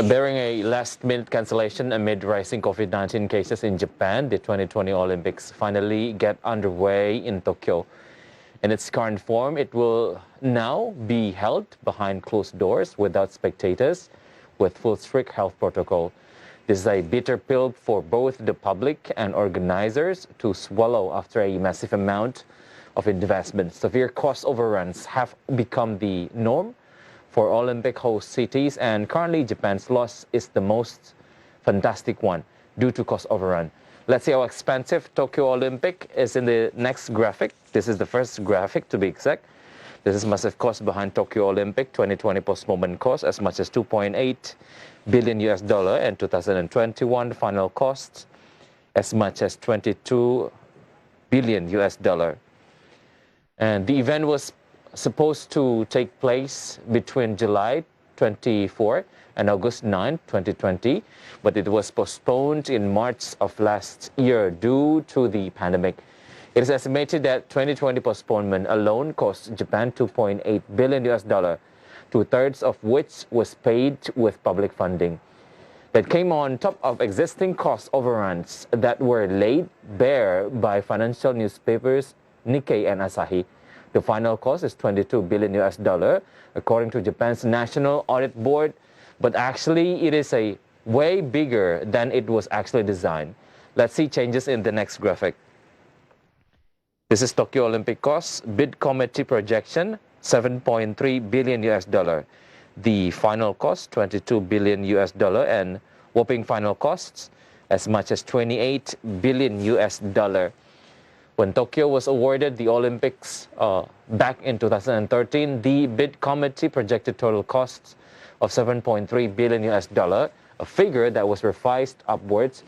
Bearing a last-minute cancellation amid rising COVID-19 cases in Japan, the 2020 Olympics finally get underway in Tokyo. In its current form, it will now be held behind closed doors without spectators, with full strict health protocol. This is a bitter pill for both the public and organizers to swallow after a massive amount of investment. Severe cost overruns have become the norm for Olympic host cities, and currently Japan's loss is the most fantastic one due to cost overrun. Let's see how expensive Tokyo Olympic is in the next graphic. This is the first graphic to be exact. This is massive cost behind Tokyo Olympic 2020 postponement cost as much as 2.8 billion US dollar, and 2021 final costs as much as 22 billion US dollar. And the event was supposed to take place between July 24 and August 9, 2020, but it was postponed in March of last year due to the pandemic. It is estimated that 2020 postponement alone cost Japan 2.8 billion US dollar, two-thirds of which was paid with public funding. That came on top of existing cost overruns that were laid bare by financial newspapers Nikkei and Asahi. The final cost is 22 billion US dollar, according to Japan's National Audit Board, but actually it is a way bigger than it was actually designed. Let's see changes in the next graphic. This is Tokyo Olympic costs, bid committee projection, 7.3 billion US dollar. The final cost, 22 billion US dollar, and whopping final costs as much as 28 billion US dollar. When Tokyo was awarded the Olympics back in 2013, the bid committee projected total costs of 7.3 billion US dollar, a figure that was revised upwards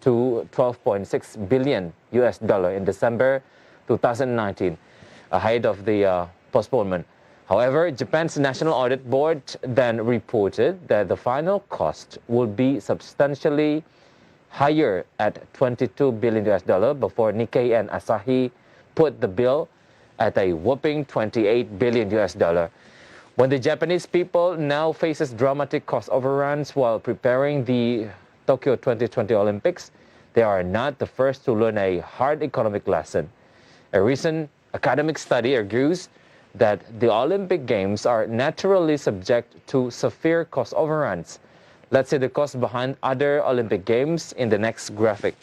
to 12.6 billion US dollar in December 2019, ahead of the postponement. However, Japan's National Audit Board then reported that the final cost will be substantially higher at 22 billion US dollar before Nikkei and Asahi put the bill at a whopping 28 billion US dollar. When the Japanese people now faces dramatic cost overruns while preparing the Tokyo 2020 Olympics, they are not the first to learn a hard economic lesson. A recent academic study argues that the Olympic Games are naturally subject to severe cost overruns. Let's see the cost behind other Olympic Games in the next graphic.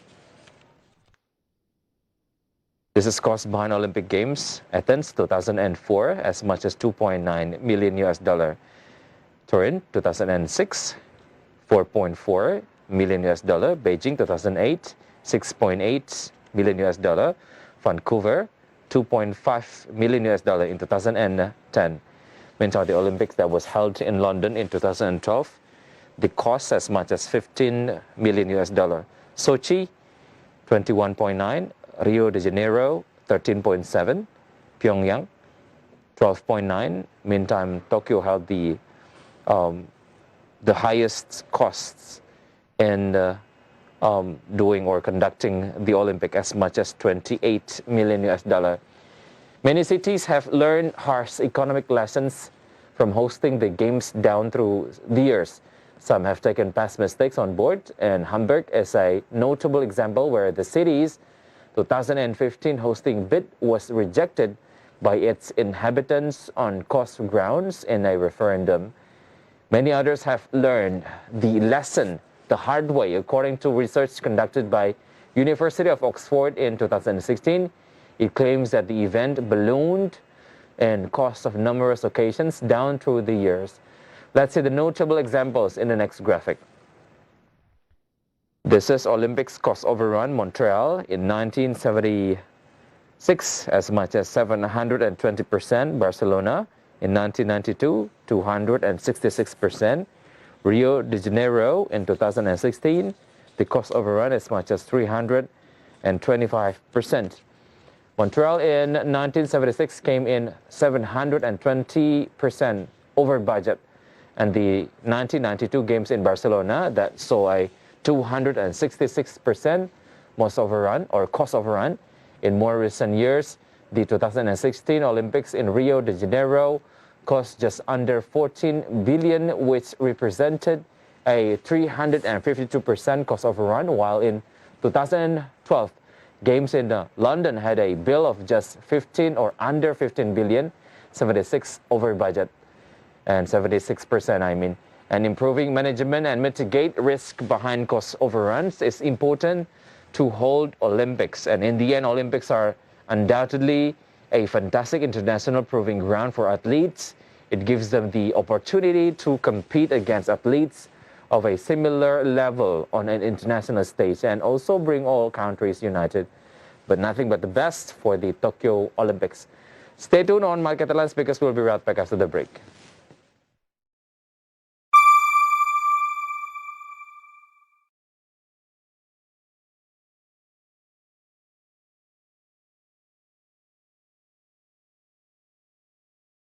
This is cost behind Olympic Games, Athens 2004, as much as 2.9 million US dollar. Turin 2006, 4.4 million US dollar. Beijing 2008, 6.8 million US dollar. Vancouver 2.5 million US dollar in 2010. Meanwhile, the Olympics that was held in London in 2012, the cost as much as 15 million US dollar. Sochi 21.9, Rio de Janeiro 13.7, Pyongyang 12.9. Meantime, Tokyo held the highest costs in doing or conducting the Olympic, as much as 28 million US dollar. Many cities have learned harsh economic lessons from hosting the games down through the years. Some have taken past mistakes on board, and Hamburg is a notable example where the city's 2015 hosting bid was rejected by its inhabitants on cost grounds in a referendum. Many others have learned the lesson the hard way, according to research conducted by University of Oxford in 2016. It claims that the event ballooned in cost of numerous occasions down through the years. Let's see the notable examples in the next graphic. This is Olympics cost overrun Montreal in 1976, as much as 720%. Barcelona in 1992, 266%. Rio de Janeiro in 2016, the cost overrun as much as 325%. Montreal in 1976 came in 720% over budget, and the 1992 games in Barcelona that saw a 266% most overrun or cost overrun. In more recent years, the 2016 Olympics in Rio de Janeiro cost just under 14 billion, which represented a 352% cost overrun, while in 2012, games in London had a bill of just 15 or under 15 billion, 76 over budget, and 76%, I mean. And improving management and mitigate risk behind cost overruns is important to hold Olympics. And in the end, Olympics are undoubtedly a fantastic international proving ground for athletes. It gives them the opportunity to compete against athletes of a similar level on an international stage and also bring all countries united. But nothing but the best for the Tokyo Olympics. Stay tuned on Market Headlines because we'll be right back after the break.